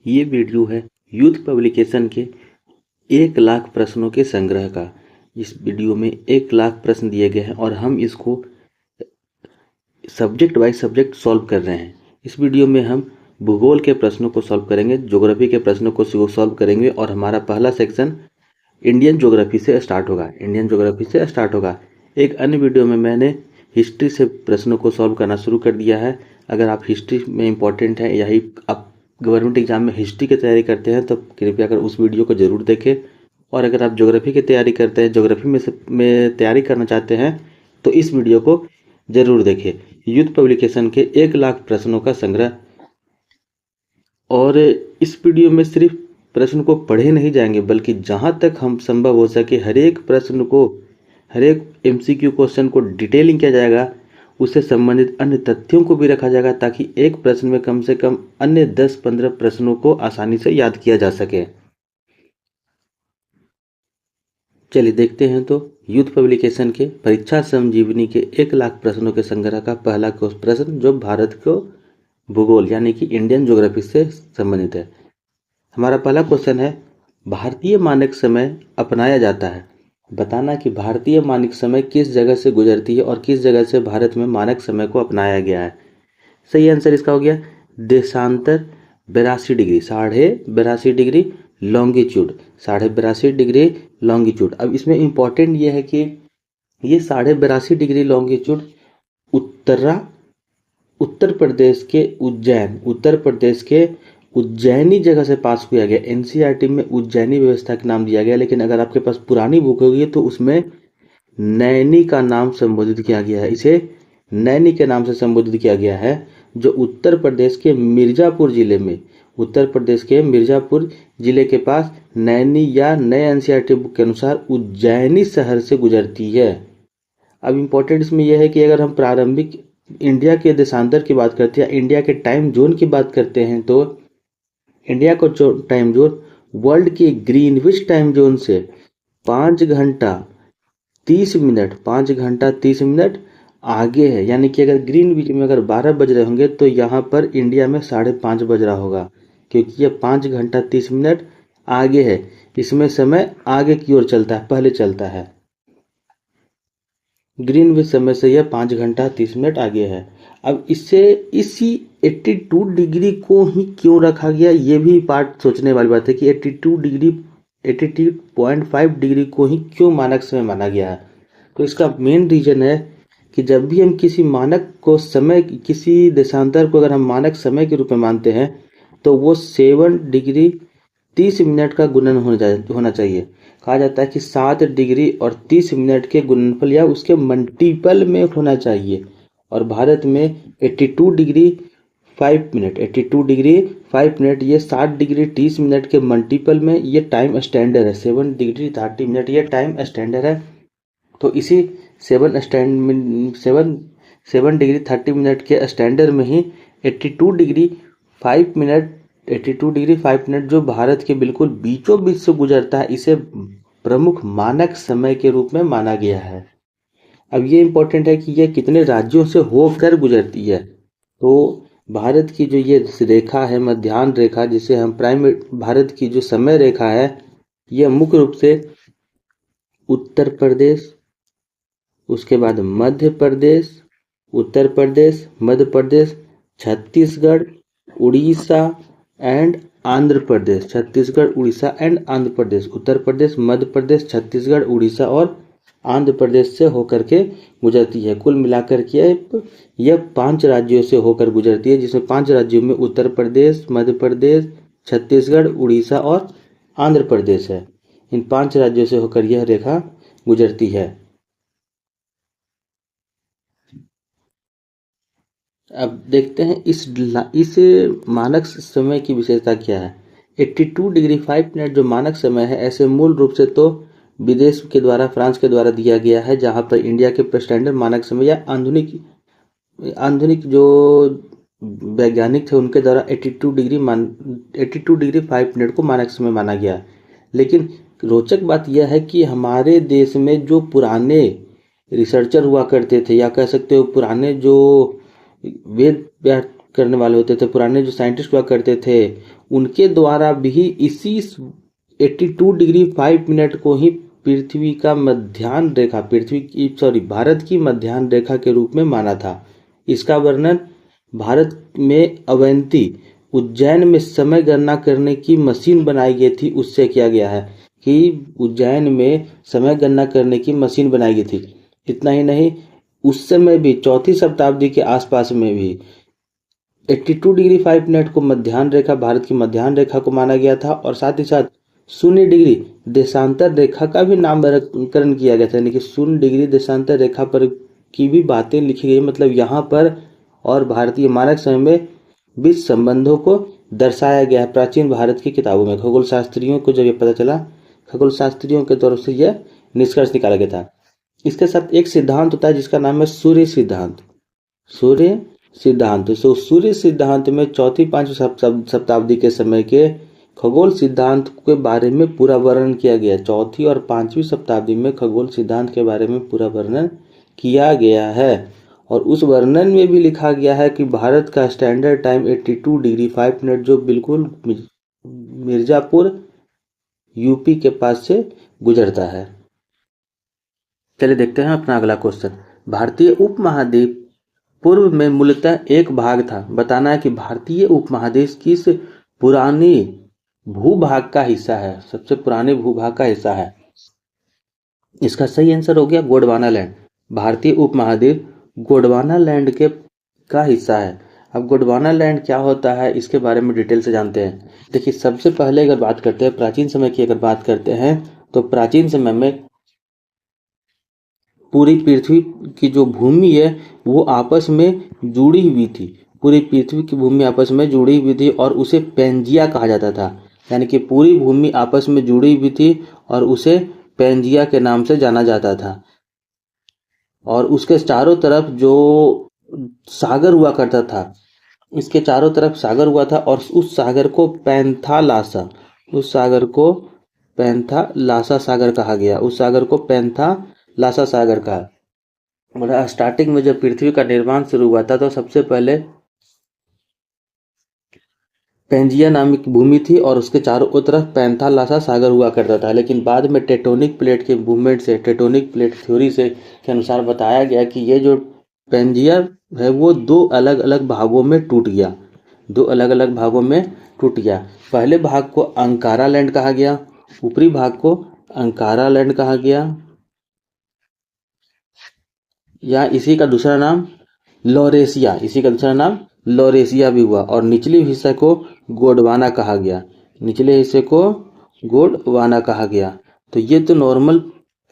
ये वीडियो है youth publication के 1 लाख प्रश्नों के संग्रह का। इस वीडियो में 1 लाख प्रश्न दिए गए हैं और हम इसको सब्जेक्ट बाय सब्जेक्ट सॉल्व कर रहे हैं। इस वीडियो में हम भूगोल के प्रश्नों को सॉल्व करेंगे, ज्योग्राफी के प्रश्नों को सॉल्व करेंगे और हमारा पहला सेक्शन इंडियन ज्योग्राफी से स्टार्ट होगा। एक अन्य वीडियो में मैंने हिस्ट्री से प्रश्नों को सॉल्व करना शुरू कर दिया है। अगर आप हिस्ट्री में इम्पोर्टेंट है, यही आप गवर्नमेंट एग्जाम में हिस्ट्री की तैयारी करते हैं तो कृपया कर उस वीडियो को ज़रूर देखें। और अगर आप ज्योग्राफी की तैयारी करते हैं, ज्योग्राफी में तैयारी करना चाहते हैं तो इस वीडियो को ज़रूर देखें। यूथ पब्लिकेशन के 1 लाख प्रश्नों का संग्रह। और इस वीडियो में सिर्फ प्रश्न को पढ़े नहीं जाएंगे, बल्कि जहाँ तक हम संभव हो सके हर एक प्रश्न को, हर एक MCQ क्वेश्चन को डिटेलिंग किया जाएगा, उससे संबंधित अन्य तथ्यों को भी रखा जाएगा ताकि एक प्रश्न में कम से कम अन्य 10-15 प्रश्नों को आसानी से याद किया जा सके। चलिए देखते हैं तो यूथ पब्लिकेशन के परीक्षा संजीवनी के 1 लाख प्रश्नों के संग्रह का पहला प्रश्न, जो भारत को भूगोल यानी कि इंडियन ज्योग्राफी से संबंधित है। हमारा पहला क्वेश्चन है, भारतीय मानक समय अपनाया जाता है। बताना कि भारतीय मानक समय किस जगह से गुजरती है और किस जगह से भारत में मानक समय को अपनाया गया है। सही आंसर इसका हो गया देशांतर 82 degree, 82.5 degree longitude, 82.5 degree longitude. अब इसमें इंपॉर्टेंट ये है कि ये 82.5 डिग्री लॉन्गिट्यूड उत्तर प्रदेश के उज्जैनी जगह से पास किया गया। NCERT में उज्जैनी व्यवस्था का नाम दिया गया, लेकिन अगर आपके पास पुरानी बुक होगी तो उसमें नैनी का नाम संबोधित किया गया है। इसे नैनी के नाम से संबोधित किया गया है, जो उत्तर प्रदेश के मिर्जापुर जिले के पास नैनी या नए NCERT बुक के अनुसार उज्जैनी शहर से गुजरती है। अब इम्पोर्टेंट इसमें यह है कि अगर हम प्रारंभिक इंडिया के देशांतर की बात करते हैं, इंडिया के टाइम जोन की बात करते हैं, तो इंडिया को टाइम जोन वर्ल्ड के ग्रीनविच टाइम जोन से 5 घंटा 30 मिनट आगे है। यानी कि अगर ग्रीनविच में अगर 12 बज रहे होंगे तो यहाँ पर इंडिया में 5:30 बज रहा होगा, क्योंकि ये 5 घंटा 30 मिनट आगे है। इसमें समय आगे की ओर चलता है, पहले चलता है। ग्रीनविच समय से यह 5 घंटा 30 मिनट आगे है। अब इससे इसी 82 डिग्री को ही क्यों रखा गया, ये भी पार्ट सोचने वाली बात है कि 82.5 डिग्री को ही क्यों मानक समय माना गया है। तो इसका मेन रीजन है कि जब भी हम किसी मानक को समय, किसी देशांतर को अगर हम मानक समय के रूप में मानते हैं तो वो 7 डिग्री 30 मिनट का गुणन होना चाहिए। कहा जाता है कि 7 डिग्री और 30 मिनट के गुणनफल या उसके मल्टीपल में होना चाहिए। और भारत में 82 डिग्री 5 मिनट ये 7 डिग्री 30 मिनट के मल्टीपल में ये टाइम स्टैंडर्ड है। 7 डिग्री 30 मिनट ये टाइम स्टैंडर्ड है। तो इसी 7 डिग्री 30 मिनट के स्टैंडर्ड में ही 82 डिग्री 5 मिनट जो भारत के बिल्कुल बीचों बीच से गुजरता है, इसे प्रमुख मानक समय के रूप में माना गया है। अब ये इंपॉर्टेंट है कि यह कितने राज्यों से होकर गुजरती है। तो भारत की जो ये रेखा है, मध्याह्न रेखा, जिसे हम भारत की जो समय रेखा है, यह मुख्य रूप से उत्तर प्रदेश, उसके बाद मध्य प्रदेश, उत्तर प्रदेश, मध्य प्रदेश, छत्तीसगढ़, उड़ीसा एंड आंध्र प्रदेश, उत्तर प्रदेश, मध्य प्रदेश, छत्तीसगढ़, उड़ीसा और आंध्र प्रदेश से होकर के गुजरती है। कुल मिलाकर के यह 5 राज्यों से होकर गुजरती है, जिसमें 5 राज्यों में उत्तर प्रदेश, मध्य प्रदेश, छत्तीसगढ़, उड़ीसा और आंध्र प्रदेश है। इन 5 राज्यों से होकर यह रेखा गुजरती है। अब देखते हैं इस मानक समय की विशेषता क्या है। 82 डिग्री 5 मिनट जो मानक समय है, ऐसे मूल रूप से तो विदेश के द्वारा, फ्रांस के द्वारा दिया गया है, जहां पर इंडिया के स्टैंडर्ड मानक समय या आधुनिक जो वैज्ञानिक थे उनके द्वारा 82 डिग्री 5 मिनट को मानक समय माना गया। लेकिन रोचक बात यह है कि हमारे देश में जो पुराने रिसर्चर हुआ करते थे, या कह सकते हो पुराने जो वेद करने वाले होते थे, पुराने जो साइंटिस्ट हुआ करते थे, उनके द्वारा भी इसी 82 डिग्री 5 मिनट को ही पृथ्वी का मध्याह्न रेखा भारत की मध्याह्न रेखा के रूप में माना था। इसका वर्णन भारत में अवंती उज्जैन में समय गणना करने की मशीन बनाई गई थी उससे किया गया है कि उज्जैन में समय गणना करने की मशीन बनाई गई थी। इतना ही नहीं, उस समय भी 4वीं शताब्दी के आसपास में भी 82 डिग्री 5 मिनट को मध्याह्न रेखा भारत की मध्याह्न रेखा को माना गया था और साथ ही साथ 0 डिग्री देशांतर रेखा का भी नामकरण किया गया था, यानी कि 0 डिग्री देशांतर रेखा पर की भी बातें लिखी गई। मतलब यहाँ पर और भारतीय मानक समय में बीच संबंधों को दर्शाया गया है प्राचीन भारत की किताबों में। खगोल शास्त्रियों को जब ये पता चला, खगोल शास्त्रियों के तरफ से यह निष्कर्ष निकाला गया था। इसके साथ एक सिद्धांत होता है जिसका नाम है सूर्य सिद्धांत। सूर्य सिद्धांत, तो सूर्य सिद्धांत में 4वीं-5वीं शताब्दी के समय के खगोल सिद्धांत के बारे में पूरा वर्णन किया गया। 4वीं और 5वीं शताब्दी में खगोल सिद्धांत के बारे में पूरा वर्णन किया गया है और उस वर्णन में भी लिखा गया है कि भारत का स्टैंडर्ड टाइम 82 डिग्री 5 मिनट जो बिल्कुल मिर्जापुर यूपी के पास से गुजरता है। चलिए देखते हैं अपना अगला क्वेश्चन। भारतीय उपमहाद्वीप पूर्व में मूलतः एक भाग था। बताना है कि भारतीय उपमहादेश किस पुरानी भूभाग का हिस्सा है, सबसे पुराने भूभाग का हिस्सा है। इसका सही आंसर हो गया गोंडवाना लैंड। भारतीय उपमहाद्वीप गोंडवाना लैंड के का हिस्सा है। अब गोंडवाना लैंड क्या होता है इसके बारे में डिटेल से जानते हैं। देखिए, सबसे पहले अगर बात करते हैं प्राचीन समय की, अगर बात करते हैं तो प्राचीन समय में पूरी पृथ्वी की जो भूमि है वो आपस में जुड़ी हुई थी। पूरी पृथ्वी की भूमि आपस में जुड़ी हुई थी और उसे पेंजिया कहा जाता था। यानी कि पूरी भूमि आपस में जुड़ी हुई थी और उसे पेंजिया के नाम से जाना जाता था। और उसके चारों तरफ जो सागर हुआ करता था, इसके चारों तरफ सागर हुआ था और उस सागर को पैंथालासा, उस सागर को पैंथालासा सागर कहा गया। उस सागर को पैंथालासा सागर कहा। मतलब स्टार्टिंग में जब पृथ्वी का निर्माण शुरू हुआ था तो सबसे पहले पेंजिया नामक भूमि थी और उसके चारों तरफ पैंथालासा सागर हुआ करता था। लेकिन बाद में टेक्टोनिक प्लेट के मूवमेंट से, टेक्टोनिक प्लेट थ्योरी से के अनुसार बताया गया कि ये जो पेंजिया है वो दो अलग अलग भागों में टूट गया। दो अलग अलग भागों में टूट गया। पहले भाग को अंकारा लैंड कहा गया, ऊपरी भाग को अंकारा लैंड कहा गया, या इसी का दूसरा नाम लॉरेशिया, इसी का दूसरा नाम लॉरेशिया भी हुआ। और निचले हिस्से को गोंडवाना कहा गया, निचले हिस्से को गोंडवाना कहा गया। तो ये तो नॉर्मल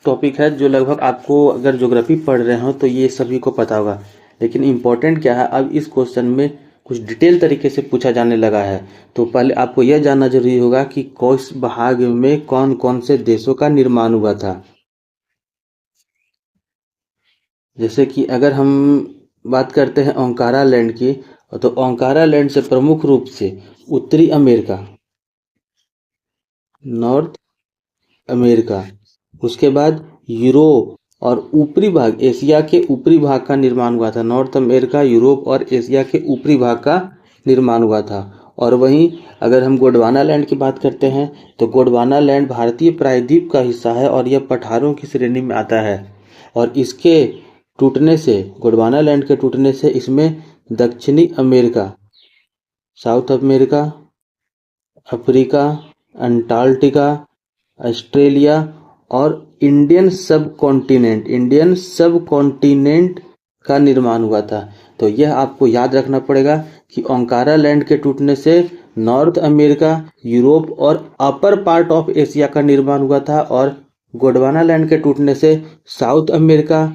टॉपिक है जो लगभग आपको अगर ज्योग्राफी पढ़ रहे हो तो ये सभी को पता होगा। लेकिन इम्पोर्टेंट क्या है, अब इस क्वेश्चन में कुछ डिटेल तरीके से पूछा जाने लगा है। तो पहले आपको यह जानना जरूरी होगा कि किस भाग में कौन कौन से देशों का निर्माण हुआ था। जैसे कि अगर हम बात करते हैं ओंकारा लैंड की, तो ओंकारा लैंड से प्रमुख रूप से उत्तरी अमेरिका, नॉर्थ अमेरिका, उसके बाद यूरोप और ऊपरी भाग एशिया के ऊपरी भाग का निर्माण हुआ था। नॉर्थ अमेरिका, यूरोप और एशिया के ऊपरी भाग का निर्माण हुआ था। और वहीं अगर हम गोंडवाना लैंड की बात करते हैं तो गोंडवाना लैंड भारतीय प्रायद्वीप का हिस्सा है और यह पठारों की श्रेणी में आता है। और इसके टूटने से, गोंडवाना लैंड के टूटने से इसमें दक्षिणी America, south America, Africa, Antarctica, Australia और इंडियन सब कॉन्टिनेंट का निर्माण हुआ था। तो यह आपको याद रखना पड़ेगा कि ओंकारा लैंड के टूटने से नॉर्थ अमेरिका, यूरोप और अपर पार्ट ऑफ एशिया का निर्माण हुआ था और गोंडवाना लैंड के टूटने से साउथ अमेरिका,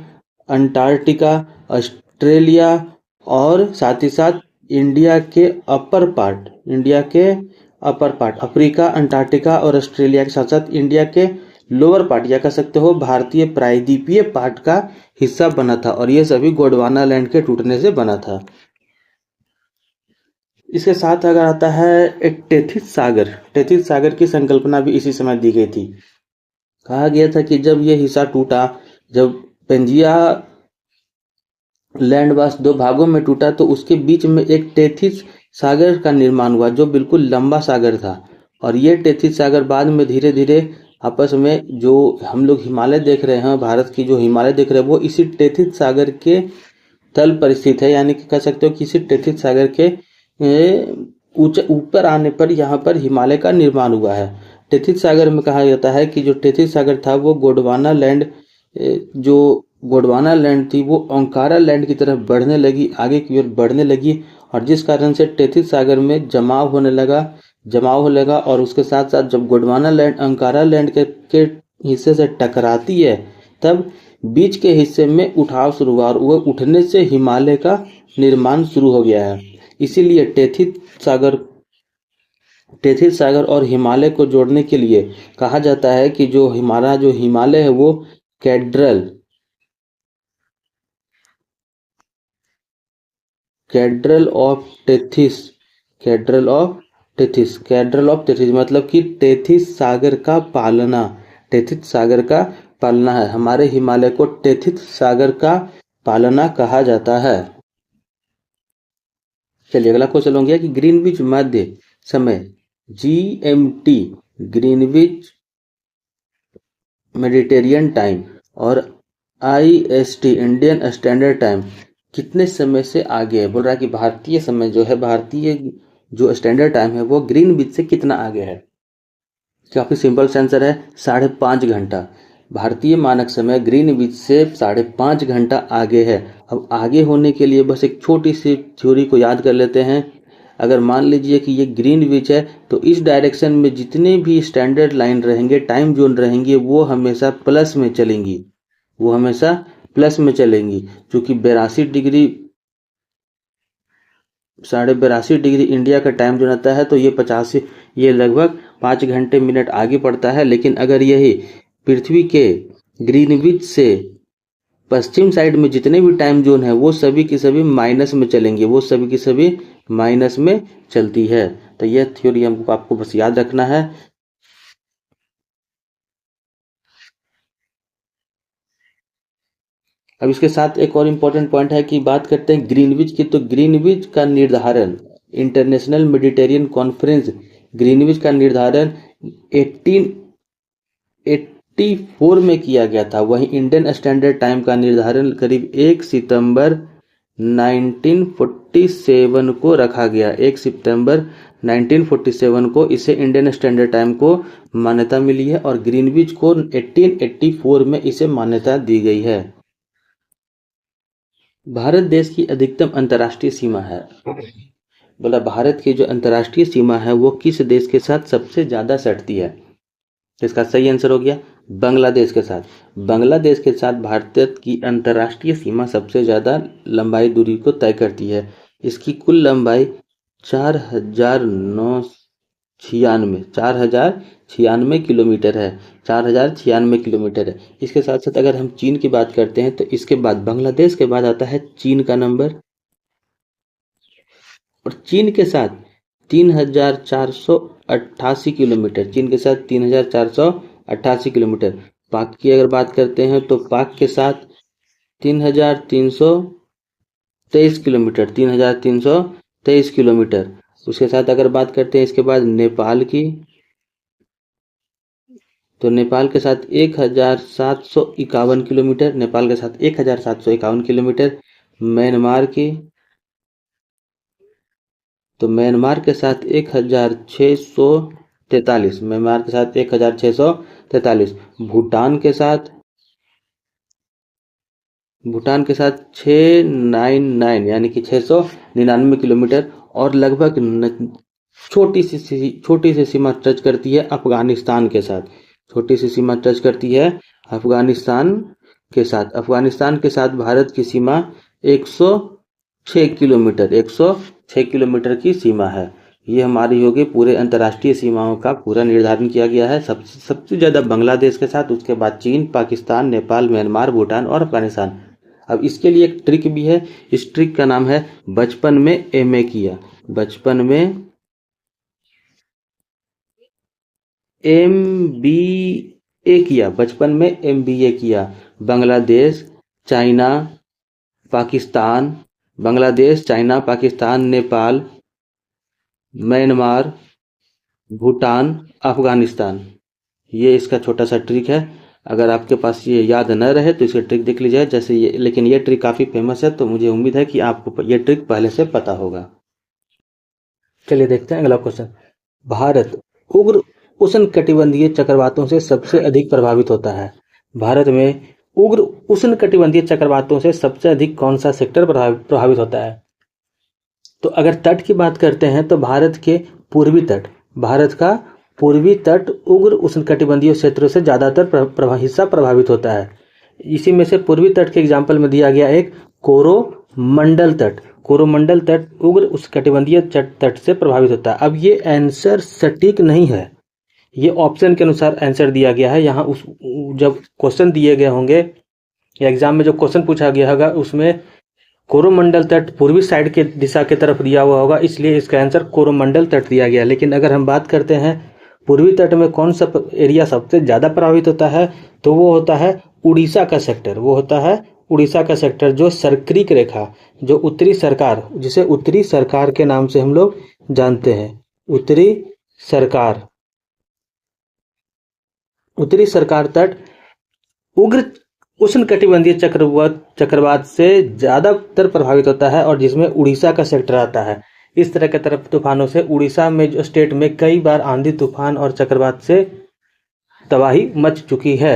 अंटार्कटिका, ऑस्ट्रेलिया और साथ ही साथ इंडिया के अपर पार्ट अफ्रीका, अंटार्कटिका और ऑस्ट्रेलिया के साथ साथ इंडिया के लोअर पार्ट या कह सकते हो भारतीय प्रायद्वीपीय पार्ट का हिस्सा बना था। और ये सभी गोंडवाना लैंड के टूटने से बना था। इसके साथ अगर आता है एक टेथिस सागर की संकल्पना भी इसी समय दी गई थी। कहा गया था कि जब यह हिस्सा टूटा, जब पेंजिया लैंड वास दो भागों में टूटा तो उसके बीच में एक टेथिस सागर का निर्माण हुआ, जो बिल्कुल लंबा सागर था। और ये टेथिस सागर बाद में धीरे धीरे आपस में, जो हम लोग हिमालय देख रहे हैं, भारत की जो हिमालय देख रहे हैं, वो इसी टेथिस सागर के तल पर स्थित है। यानी कि कह सकते हो कि इसी टेथिस सागर के ऊंचे ऊपर आने पर यहाँ पर हिमालय का निर्माण हुआ है। टेथिस सागर में कहा जाता है कि जो टेथिस सागर था वो गोंडवाना लैंड, जो गोंडवाना लैंड थी वो ओंकारा लैंड की तरफ बढ़ने लगी, आगे की ओर बढ़ने लगी। और जिस कारण से टेथिस सागर में जमाव होने लगा और उसके साथ साथ जब गोंडवाना लैंड ओंकारा लैंड के हिस्से से टकराती है, तब बीच के हिस्से में उठाव शुरू हुआ और वह उठने से हिमालय का निर्माण शुरू हो गया है। इसीलिए टेथिस सागर और हिमालय को जोड़ने के लिए कहा जाता है कि जो हमारा जो हिमालय है वो कैड्रल कैड्रल ऑफ टेथिस कैड्रल ऑफ टेथिस मतलब कि टेथिस सागर का पालना है। हमारे हिमालय को टेथिस सागर का पालना कहा जाता है। चलिए अगला क्वेश्चन हो गया कि ग्रीनविच मध्य समय GMT, ग्रीनविच मेडिटेरियन टाइम, और IST, इंडियन स्टैंडर्ड टाइम कितने समय से आगे है। बोल रहा है कि भारतीय समय जो है, भारतीय जो स्टैंडर्ड टाइम है वो ग्रीनविच से कितना आगे है। काफ़ी सिंपल सा आंसर है, 5.5 घंटा। भारतीय मानक समय ग्रीनविच से 5.5 घंटा आगे है। अब आगे होने के लिए बस एक छोटी सी थ्योरी को याद कर लेते हैं। अगर मान लीजिए कि ये ग्रीनविच है, तो इस डायरेक्शन में जितने भी स्टैंडर्ड लाइन रहेंगे, टाइम जोन रहेंगे, वो हमेशा प्लस में चलेंगी। क्योंकि 82.5 डिग्री इंडिया का टाइम जो रहता है, तो ये लगभग 5 घंटे मिनट आगे पड़ता है। लेकिन अगर यही पृथ्वी के ग्रीनविच से पश्चिम साइड में जितने भी टाइम जोन है, वो सभी की सभी माइनस में चलेंगे, वो सभी की सभी माइनस में चलती है। तो यह थ्योरी हमको आपको बस याद रखना है। अब इसके साथ एक और इम्पोर्टेंट पॉइंट है कि बात करते हैं ग्रीनविच की। तो ग्रीनविच का निर्धारण इंटरनेशनल मेडिटेरियन कॉन्फ्रेंस, ग्रीनविच का निर्धारण 1884 में किया गया था। वहीं इंडियन स्टैंडर्ड टाइम का निर्धारण करीब 1 सितंबर 1947 को रखा गया। 1 सितंबर 1947 को इसे इंडियन स्टैंडर्ड टाइम को मान्यता मिली है और ग्रीनविच को 1884 में इसे मान्यता दी गई है। भारत देश की अधिकतम अंतर्राष्ट्रीय सीमा है। बोला भारत की जो अंतर्राष्ट्रीय सीमा है वो किस देश के साथ सबसे ज़्यादा सटती है। इसका सही आंसर हो गया बांग्लादेश के साथ। बांग्लादेश के साथ भारत की अंतर्राष्ट्रीय सीमा सबसे ज़्यादा लंबाई दूरी को तय करती है। इसकी कुल लंबाई 4,096 किलोमीटर है। 4,096 किलोमीटर है। इसके साथ साथ अगर हम चीन की बात करते हैं, तो इसके बाद बांग्लादेश के बाद आता है चीन का नंबर, और चीन के साथ 3,488 किलोमीटर। चीन के साथ 3,488 किलोमीटर। पाक की अगर बात करते हैं तो पाक के साथ 3,323 किलोमीटर। 3,323 किलोमीटर। उसके साथ अगर बात करते हैं इसके बाद नेपाल की, तो नेपाल के साथ 1,751 किलोमीटर। नेपाल के साथ 1,751 किलोमीटर। म्यांमार की, तो म्यांमार के साथ 1,643। म्यांमार के साथ 1,643। भूटान के साथ 699 यानी कि 699 किलोमीटर। और लगभग छोटी सी सीमा टच करती है अफगानिस्तान के साथ। छोटी सी सीमा टच करती है अफगानिस्तान के साथ। अफगानिस्तान के साथ भारत की सीमा 106 किलोमीटर 106 किलोमीटर की सीमा है। ये हमारी होगी पूरे अंतर्राष्ट्रीय सीमाओं का पूरा निर्धारण किया गया है। सबसे ज़्यादा बांग्लादेश के साथ, उसके बाद चीन, पाकिस्तान, नेपाल, म्यांमार, भूटान और अफगानिस्तान। अब इसके लिए एक ट्रिक भी है। इस ट्रिक का नाम है बचपन में MA किया। बचपन में MBA किया। बचपन में MBA किया। Bangladesh, China, Pakistan, Nepal, Myanmar, Bhutan, Afghanistan. ये इसका छोटा सा ट्रिक है। अगर आपके पास ये याद न रहे तो इसका ट्रिक देख लीजिए। जैसे ये, लेकिन ये ट्रिक काफ़ी फेमस है, तो मुझे उम्मीद है कि आपको ये ट्रिक पहले से पता होगा। चलिए देखते हैं अगला क्वेश्चन। भारत उग्र उष्णकटिबंधीय चक्रवातों से सबसे अधिक प्रभावित होता है। भारत में उग्र उष्णकटिबंधीय चक्रवातों से सबसे अधिक कौन सा सेक्टर प्रभावित होता है? तो अगर तट की बात करते हैं तो भारत के पूर्वी तट, भारत का पूर्वी तट उग्र उष्णकटिबंधीय क्षेत्रों से ज़्यादातर हिस्सा प्रभावित होता है। इसी में से पूर्वी तट के एग्जाम्पल में दिया गया एक कोरोमंडल तट। कोरोमंडल तट उग्र उष्णकटिबंधीय तट से प्रभावित होता है। अब ये आंसर सटीक नहीं है, ये ऑप्शन के अनुसार आंसर दिया गया है। यहाँ उस जब क्वेश्चन दिए गए होंगे या एग्जाम में जो क्वेश्चन पूछा गया होगा उसमें कोरोमंडल तट पूर्वी साइड के दिशा की तरफ दिया हुआ होगा, इसलिए इसका आंसर कोरोमंडल तट दिया गया। लेकिन अगर हम बात करते हैं पूर्वी तट में कौन सा एरिया सबसे ज़्यादा प्रभावित होता है, तो वो होता है उड़ीसा का सेक्टर। वो होता है उड़ीसा का सेक्टर, जो सरक्रिक रेखा, जो उत्तरी सरकार, जिसे उत्तरी सरकार के नाम से हम लोग जानते हैं, उत्तरी सरकार, उत्तरी सरकार तट उग्र उष्णकटिबंधीय चक्रवात से ज़्यादातर प्रभावित होता है, और जिसमें उड़ीसा का सेक्टर आता है। इस तरह के तरफ तूफानों से उड़ीसा में जो स्टेट में कई बार आंधी तूफान और चक्रवात से तबाही मच चुकी है।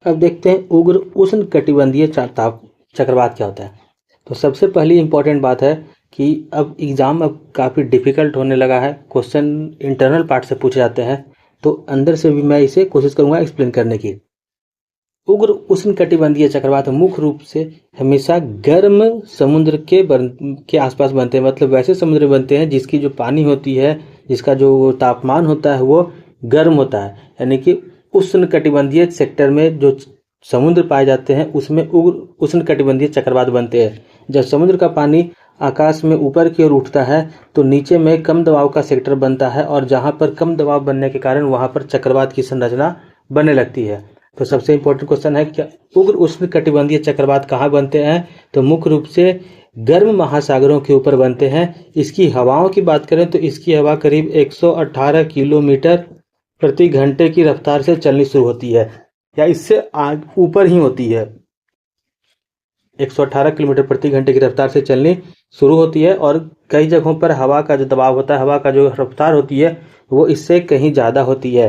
अब देखते हैं उग्र उष्णकटिबंधीय चक्रवात क्या होता है। तो सबसे पहली इंपॉर्टेंट बात है कि अब एग्ज़ाम अब काफ़ी डिफ़िकल्ट होने लगा है, क्वेश्चन इंटरनल पार्ट से पूछे जाते हैं, तो अंदर से भी मैं इसे कोशिश करूँगा एक्सप्लेन करने की। उग्र उष्णकटिबंधीय चक्रवात मुख्य रूप से हमेशा गर्म समुद्र के आसपास बनते हैं, मतलब वैसे समुद्र बनते हैं जिसकी जो पानी होती है, जिसका जो तापमान होता है वो गर्म होता है। यानी कि उष्णकटिबंधीय सेक्टर में जो समुद्र पाए जाते हैं उसमें उग्र उष्णकटिबंधीय चक्रवात बनते हैं। जब समुद्र का पानी आकाश में ऊपर की ओर उठता है तो नीचे में कम दबाव का सेक्टर बनता है, और जहाँ पर कम दबाव बनने के कारण वहाँ पर चक्रवात की संरचना बनने लगती है। तो सबसे इंपॉर्टेंट क्वेश्चन है कि उग्र उष्णकटिबंधीय चक्रवात कहाँ बनते हैं, तो मुख्य रूप से गर्म महासागरों के ऊपर बनते हैं। इसकी हवाओं की बात करें तो इसकी हवा करीब 118 किलोमीटर प्रति घंटे की रफ्तार से चलनी शुरू होती है, या इससे ऊपर ही होती है। 118 किलोमीटर प्रति घंटे की रफ्तार से चलनी शुरू होती है, और कई जगहों पर हवा का जो दबाव होता है, हवा का जो रफ्तार होती है, वो इससे कहीं ज़्यादा होती है।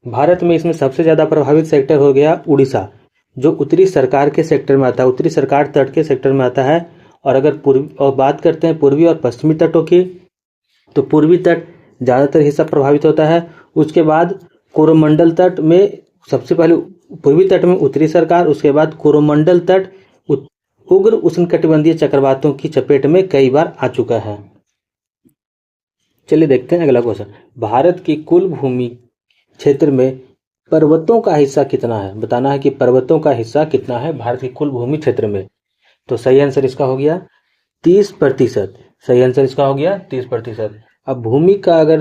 भारत में इसमें सबसे ज़्यादा प्रभावित सेक्टर हो गया उड़ीसा, जो उत्तरी सरकार के सेक्टर में आता है, उत्तरी सरकार तट के सेक्टर में आता है। और अगर बात करते हैं पूर्वी और पश्चिमी तटों की, तो पूर्वी तट ज़्यादातर हिस्सा प्रभावित होता है। उसके बाद कोरोमंडल तट में सबसे पहले पूर्वी तट में उत्तरी सरकार, उसके बाद कोरोमंडल तट उग्र उष्णकटिबंधीय चक्रवातों की चपेट में कई बार आ चुका है। चलिए देखते हैं अगला क्वेश्चन। भारत की कुल भूमि क्षेत्र में पर्वतों का हिस्सा कितना है? बताना है कि पर्वतों का हिस्सा कितना है भारत की कुल भूमि क्षेत्र में। तो सही आंसर इसका हो गया 30%। सही आंसर इसका हो गया 30%। अब भूमि का अगर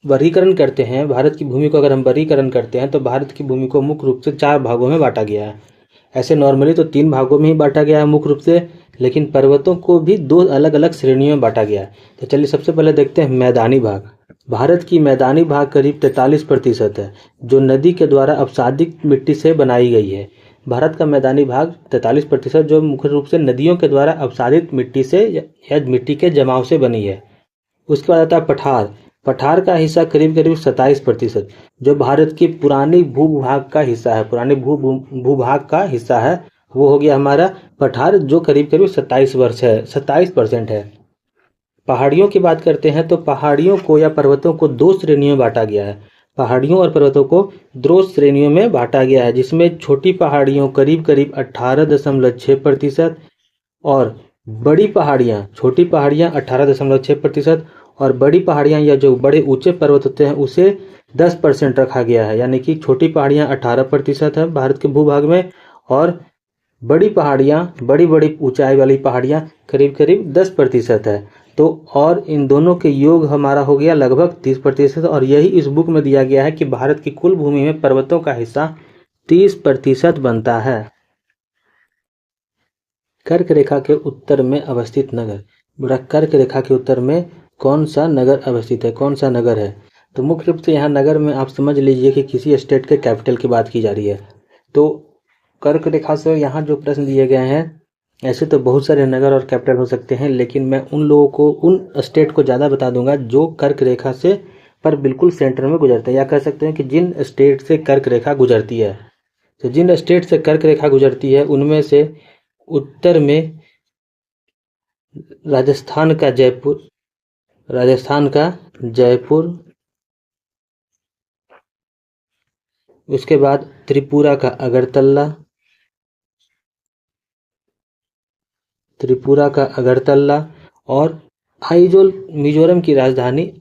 वर्गीकरण करते हैं, भारत की भूमि को अगर हम वर्गीकरण करते हैं, तो भारत की भूमि को मुख्य रूप से 4 भागों में बांटा गया है। ऐसे नॉर्मली तो 3 भागों में ही बांटा गया है मुख्य रूप से, लेकिन पर्वतों को भी 2 अलग अलग श्रेणियों में बांटा गया है। तो चलिए सबसे पहले देखते हैं मैदानी भाग। भारत की मैदानी भाग करीब 43% है, जो नदी के द्वारा अपसादित मिट्टी से बनाई गई है। भारत का मैदानी भाग 43%, जो मुख्य रूप से नदियों के द्वारा अपसादित मिट्टी से या मिट्टी के जमाव से बनी है। उसके बाद आता है पठार। पठार का हिस्सा करीब करीब 27%, जो भारत की पुरानी भूभाग का हिस्सा है, पुरानी भूभाग का हिस्सा है, वो हो गया हमारा पठार, जो करीब करीब 27% है। पहाड़ियों की बात करते हैं तो पहाड़ियों को या पर्वतों को 2 श्रेणियों में बांटा गया है। पहाड़ियों और पर्वतों को 2 श्रेणियों में बांटा गया है, जिसमें छोटी पहाड़ियों करीब करीब 18.6% और बड़ी पहाड़ियाँ, छोटी पहाड़ियाँ 18.6% और बड़ी पहाड़ियाँ या जो बड़े ऊंचे पर्वत होते हैं उसे 10% रखा गया है। यानी कि छोटी पहाड़ियाँ 18% है भारत के भूभाग में, और बड़ी पहाड़ियाँ, बड़ी बड़ी ऊंचाई वाली पहाड़ियाँ करीब करीब 10% है। तो और इन दोनों के योग हमारा हो गया लगभग 30%, और यही इस बुक में दिया गया है कि भारत की कुल भूमि में पर्वतों का हिस्सा 30% बनता है। कर्क रेखा के उत्तर में अवस्थित नगर। कर्क रेखा के उत्तर में कौन सा नगर अवस्थित है, कौन सा नगर है। तो मुख्य रूप से यहाँ नगर में आप समझ लीजिए कि किसी स्टेट के कैपिटल की बात की जा रही है। तो कर्क रेखा से यहाँ जो प्रश्न दिए गए हैं, ऐसे तो बहुत सारे नगर और कैपिटल हो सकते हैं, लेकिन मैं उन लोगों को, उन स्टेट को ज़्यादा बता दूंगा जो कर्क रेखा से पर बिल्कुल सेंटर में गुजरते हैं, या कह सकते हैं कि जिन स्टेट से कर्क रेखा गुजरती है। तो जिन स्टेट से कर्क रेखा गुजरती है उनमें से उत्तर में राजस्थान का जयपुर, उसके बाद त्रिपुरा का अगरतला, और आइजोल, मिजोरम की राजधानी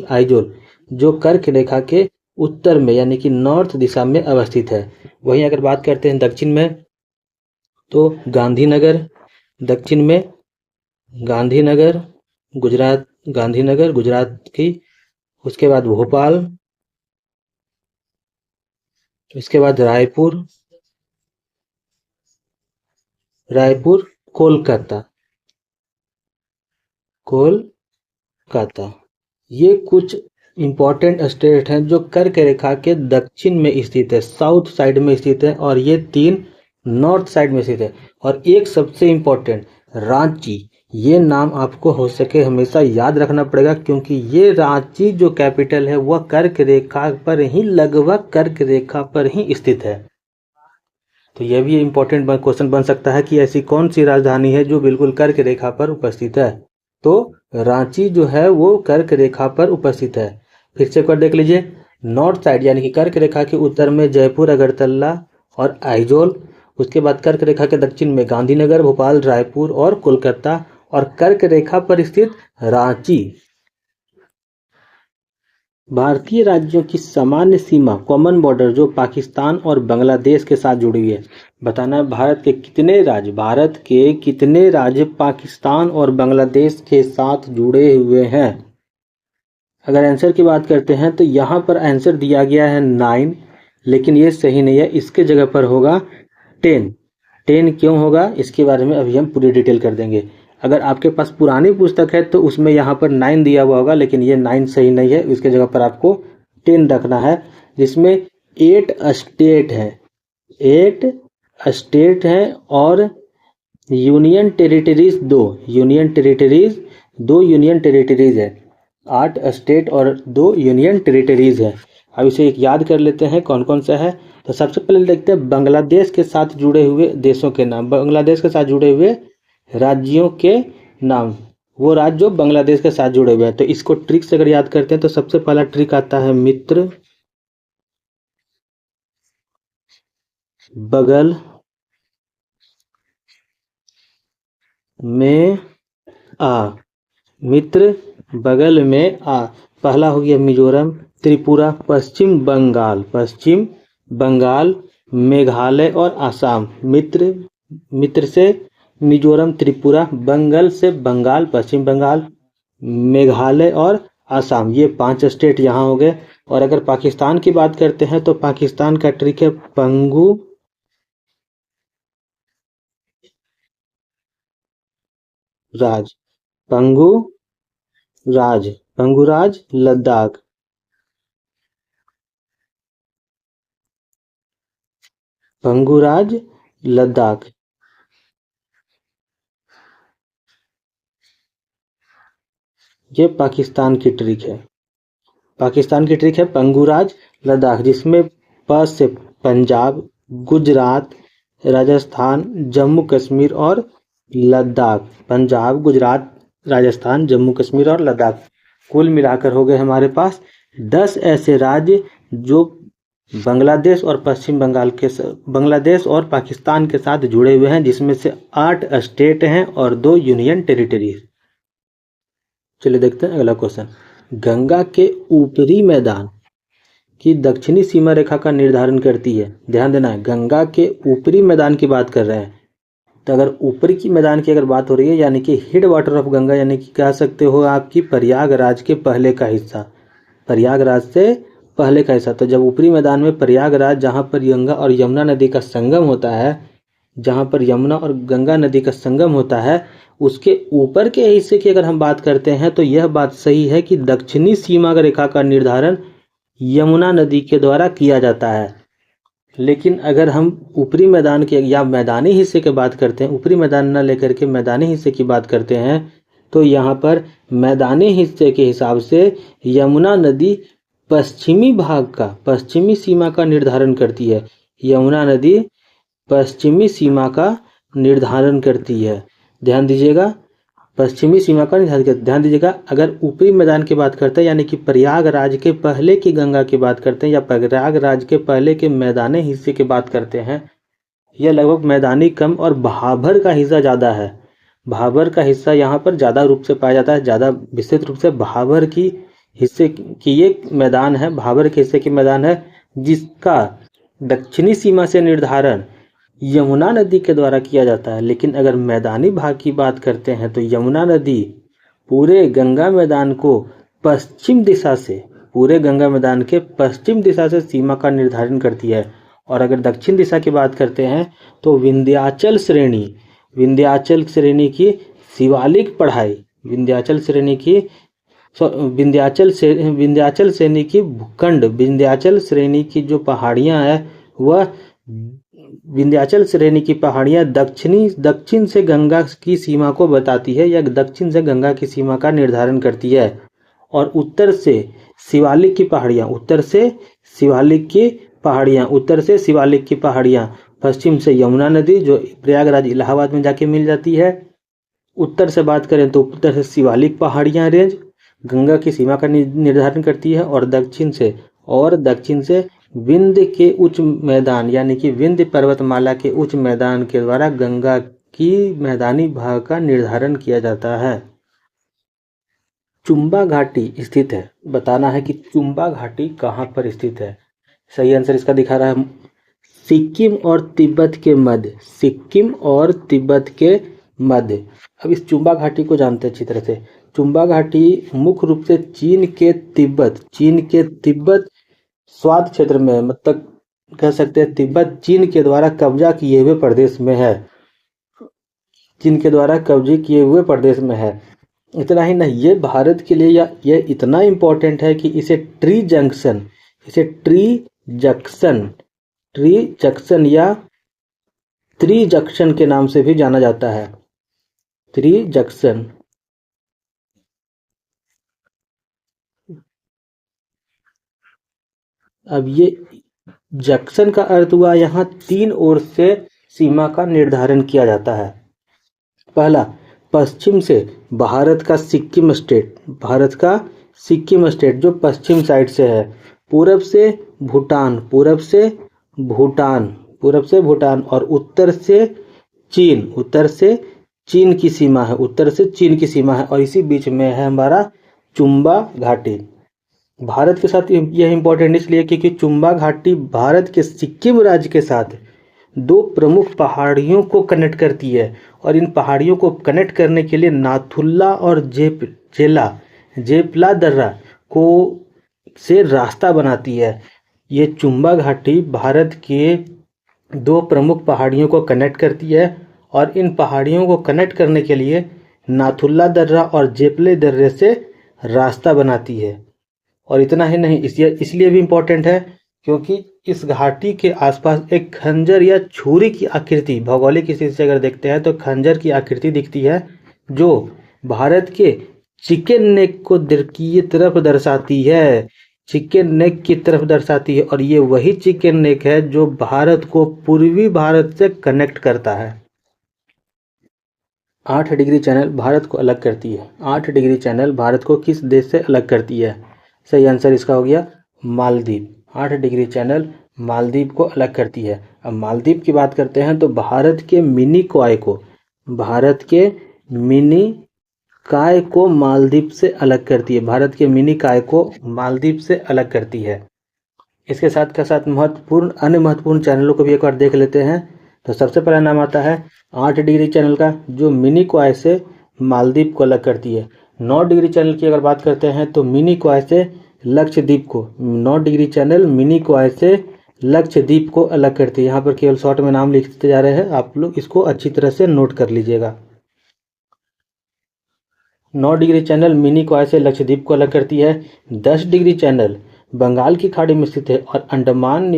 आइजोल, जो कर्क रेखा के उत्तर में यानी कि नॉर्थ दिशा में अवस्थित है। वहीं अगर बात करते हैं दक्षिण में, तो गांधीनगर, दक्षिण में गांधीनगर गुजरात की, उसके बाद भोपाल, इसके बाद रायपुर, कोलकाता। ये कुछ इंपॉर्टेंट स्टेट हैं जो कर्क रेखा के दक्षिण में स्थित है, साउथ साइड में स्थित है, और ये 3 नॉर्थ साइड में स्थित है। और एक सबसे इम्पोर्टेंट, रांची, ये नाम आपको हो सके हमेशा याद रखना पड़ेगा, क्योंकि ये रांची जो कैपिटल है वह कर्क रेखा पर ही, लगभग कर्क रेखा पर ही स्थित है। तो यह भी इम्पोर्टेंट क्वेश्चन बन सकता है कि ऐसी कौन सी राजधानी है जो बिल्कुल कर्क रेखा पर उपस्थित है। तो रांची जो है वो कर्क रेखा पर उपस्थित है। फिर से एक बार देख लीजिए, नॉर्थ साइड यानी कि कर्क रेखा के उत्तर में जयपुर, अगरतला और आइजोल, उसके बाद कर्क रेखा के दक्षिण में गांधीनगर, भोपाल, रायपुर और कोलकाता, और कर्क रेखा पर स्थित रांची। भारतीय राज्यों की सामान्य सीमा, कॉमन बॉर्डर, जो पाकिस्तान और बांग्लादेश के साथ जुड़ी हुई है। बताना है भारत के कितने राज्य पाकिस्तान और बांग्लादेश के साथ जुड़े हुए हैं। अगर आंसर की बात करते हैं तो यहाँ पर आंसर दिया गया है 9, लेकिन ये सही नहीं है, इसके जगह पर होगा 10। 10 क्यों होगा इसके बारे में अभी हम पूरी डिटेल कर देंगे। अगर आपके पास पुरानी पुस्तक है तो उसमें यहाँ पर 9 दिया हुआ होगा, लेकिन ये 9 सही नहीं है, इसके जगह पर आपको 10 रखना है, जिसमें 8 स्टेट है, 8 स्टेट हैं और यूनियन टेरिटरीज 2 यूनियन टेरिटरीज है। 8 स्टेट और 2 यूनियन टेरिटरीज है। अब इसे एक याद कर लेते हैं कौन कौन सा है। तो सबसे पहले देखते हैं बांग्लादेश के साथ जुड़े हुए देशों के नाम, बांग्लादेश के साथ जुड़े हुए राज्यों के नाम, वो राज्य जो बांग्लादेश के साथ जुड़े हुए हैं। तो इसको ट्रिक से अगर याद करते हैं तो सबसे पहला ट्रिक आता है मित्र, बगल में आ, मित्र बगल में आ। पहला हो गया मिजोरम, त्रिपुरा, पश्चिम बंगाल, मेघालय और आसाम। मित्र से मिजोरम, त्रिपुरा, बंगाल से बंगाल, पश्चिम बंगाल, मेघालय और आसाम, ये 5 स्टेट यहाँ हो गए। और अगर पाकिस्तान की बात करते हैं तो पाकिस्तान का ट्रिक है पंगू राज, लद्दाख, ये पाकिस्तान की ट्रिक है। पंगुराज लद्दाख, जिसमें प से पंजाब, गुजरात, राजस्थान, जम्मू कश्मीर और लद्दाख। पंजाब, गुजरात, राजस्थान, जम्मू कश्मीर और लद्दाख, कुल मिलाकर हो गए हमारे पास 10 ऐसे राज्य जो बांग्लादेश और बांग्लादेश और पाकिस्तान के साथ जुड़े हुए हैं, जिसमें से 8 स्टेट हैं और 2 यूनियन टेरिटरीज। चलिए देखते हैं अगला क्वेश्चन। गंगा के ऊपरी मैदान की दक्षिणी सीमा रेखा का निर्धारण करती है। ध्यान देना है, गंगा के ऊपरी मैदान की बात कर रहे हैं। तो अगर ऊपरी की मैदान की अगर बात हो रही है, यानी कि हेड वाटर ऑफ गंगा, यानी कि कह सकते हो आपकी प्रयागराज के पहले का हिस्सा, प्रयागराज से पहले का हिस्सा। तो जब ऊपरी मैदान में प्रयागराज, जहाँ पर गंगा और यमुना नदी का संगम होता है, जहाँ पर यमुना और गंगा नदी का संगम होता है, उसके ऊपर के हिस्से की अगर हम बात करते हैं तो यह बात सही है कि दक्षिणी सीमा रेखा का निर्धारण यमुना नदी के द्वारा किया जाता है। लेकिन अगर हम ऊपरी मैदान के या मैदानी हिस्से की बात करते हैं, ऊपरी मैदान न लेकर के मैदानी हिस्से की बात करते हैं, तो यहाँ पर मैदानी हिस्से के हिसाब से यमुना नदी पश्चिमी भाग का, पश्चिमी सीमा का निर्धारण करती है। यमुना नदी पश्चिमी सीमा का निर्धारण करती है। ध्यान दीजिएगा, पश्चिमी सीमा का निर्धारण करती है। ध्यान दीजिएगा, अगर ऊपरी मैदान की बात करते हैं यानी कि प्रयागराज के पहले की गंगा की बात करते हैं या प्रयागराज के पहले के मैदानी हिस्से की बात करते हैं, यह लगभग मैदानी कम और भाबर का हिस्सा ज़्यादा है। भाबर का हिस्सा यहाँ पर ज़्यादा रूप से पाया जाता है, ज़्यादा विस्तृत रूप से भाबर की हिस्से की ये मैदान है, भाबर के हिस्से की मैदान है, जिसका दक्षिणी सीमा से निर्धारण यमुना नदी के द्वारा किया जाता है। लेकिन अगर मैदानी भाग की बात करते हैं तो यमुना नदी पूरे गंगा मैदान को पश्चिम दिशा से, पूरे गंगा मैदान के पश्चिम दिशा से सीमा का निर्धारण करती है। और अगर दक्षिण दिशा की बात करते हैं तो विंध्याचल श्रेणी की शिवालिक पढ़ाई, विंध्याचल श्रेणी की भूखंड, विंध्याचल श्रेणी की जो पहाड़ियां हैं वह विंध्याचल श्रेणी की पहाड़ियां दक्षिण से गंगा की सीमा को बताती है या दक्षिण से गंगा की सीमा का निर्धारण करती है। और उत्तर से शिवालिक की पहाड़ियां, पश्चिम से यमुना नदी जो प्रयागराज इलाहाबाद में जाके मिल जाती है। उत्तर से बात करें तो उत्तर से शिवालिक पहाड़ियां रेंज गंगा की सीमा का निर्धारण करती है। और दक्षिण से विंध्य के उच्च मैदान यानी कि विंध्य पर्वतमाला के उच्च मैदान के द्वारा गंगा की मैदानी भाग का निर्धारण किया जाता है। चुंबा घाटी स्थित है, बताना है कि चुंबा घाटी कहाँ पर स्थित है। सही आंसर इसका दिखा रहा है सिक्किम और तिब्बत के मध्य। अब इस चुंबा घाटी को जानते हैं अच्छी तरह से। चुंबा घाटी मुख्य रूप से चीन के तिब्बत स्वात क्षेत्र में, मतलब कह सकते हैं तिब्बत चीन के द्वारा कब्जा किए हुए प्रदेश में है। इतना ही नहीं, ये भारत के लिए ये इतना इम्पोर्टेंट है कि इसे ट्री जंक्शन या त्रि जंक्शन के नाम से भी जाना जाता है। त्रि जंक्शन। अब ये जंक्शन का अर्थ हुआ यहाँ 3 ओर से सीमा का निर्धारण किया जाता है। पहला, पश्चिम से भारत का सिक्किम स्टेट जो पश्चिम साइड से है। पूरब से भूटान और उत्तर से चीन की सीमा है। और इसी बीच में है हमारा चुंबा घाटी। भारत के साथ यह इम्पोर्टेंट इसलिए क्योंकि चुंबा घाटी भारत के सिक्किम राज्य के साथ 2 प्रमुख पहाड़ियों को कनेक्ट करती है। और इन पहाड़ियों को कनेक्ट करने के लिए नाथुला और जेपला दर्रा को से रास्ता बनाती है। ये चुंबा घाटी भारत के 2 प्रमुख पहाड़ियों को कनेक्ट करती है और इन पहाड़ियों को कनेक्ट करने के लिए नाथुला दर्रा और जेपले दर्रे से रास्ता बनाती है। और इतना ही नहीं, इसलिए भी इम्पोर्टेंट है क्योंकि इस घाटी के आसपास एक खंजर या छुरी की आकृति, भौगोलिक स्थिति से अगर देखते हैं तो खंजर की आकृति दिखती है जो भारत के चिकन नेक की तरफ दर्शाती है। और ये वही चिकन नेक है जो भारत को पूर्वी भारत से कनेक्ट करता है। 8 डिग्री चैनल भारत को अलग करती है। 8 डिग्री चैनल भारत को किस देश से अलग करती है? सही आंसर इसका हो गया मालदीव। 8 डिग्री चैनल मालदीव को अलग करती है। अब मालदीव की बात करते हैं तो भारत के मिनी काय को मालदीव से अलग करती है। इसके साथ अन्य महत्वपूर्ण चैनलों को भी एक बार देख लेते हैं। तो सबसे पहला नाम आता है 8 डिग्री चैनल का जो मिनी क्वाय से मालदीव को अलग करती है। 9 डिग्री चैनल की अगर बात करते हैं तो मिनी क्वाय से लक्षद्वीप को, 9 डिग्री चैनल मिनी क्वाय से लक्षद्वीप को अलग करती है। यहाँ पर केवल शॉर्ट में नाम लिखते जा रहे हैं, आप लोग इसको अच्छी तरह से नोट कर लीजिएगा। 9 डिग्री चैनल मिनी कॉय से लक्षद्वीप को अलग करती है। 10 डिग्री चैनल बंगाल की खाड़ी में स्थित है और अंडमान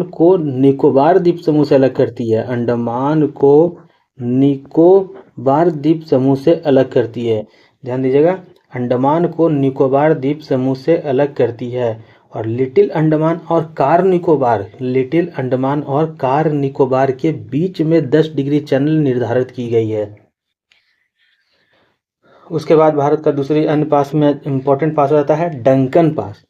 को निकोबार द्वीप समूह से अलग करती है। अंडमान को निकोबार द्वीप समूह से अलग करती है। ध्यान दीजिएगा, अंडमान को निकोबार द्वीप समूह से अलग करती है। और लिटिल अंडमान और कार निकोबार के बीच में 10 डिग्री चैनल निर्धारित की गई है। उसके बाद भारत का दूसरी अन्य पास में इंपॉर्टेंट पास हो जाता है डंकन पास।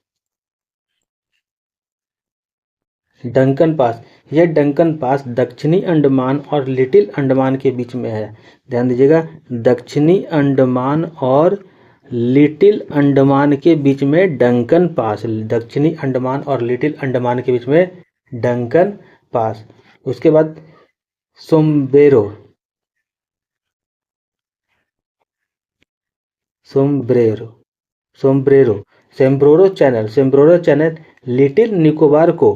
यह डंकन पास दक्षिणी अंडमान और लिटिल अंडमान के बीच में है। ध्यान दीजिएगा, दक्षिणी अंडमान और लिटिल अंडमान के बीच में डंकन पास, दक्षिणी अंडमान और लिटिल अंडमान के बीच में डंकन पास। उसके बाद सेम्ब्रोरो चैनल लिटिल निकोबार को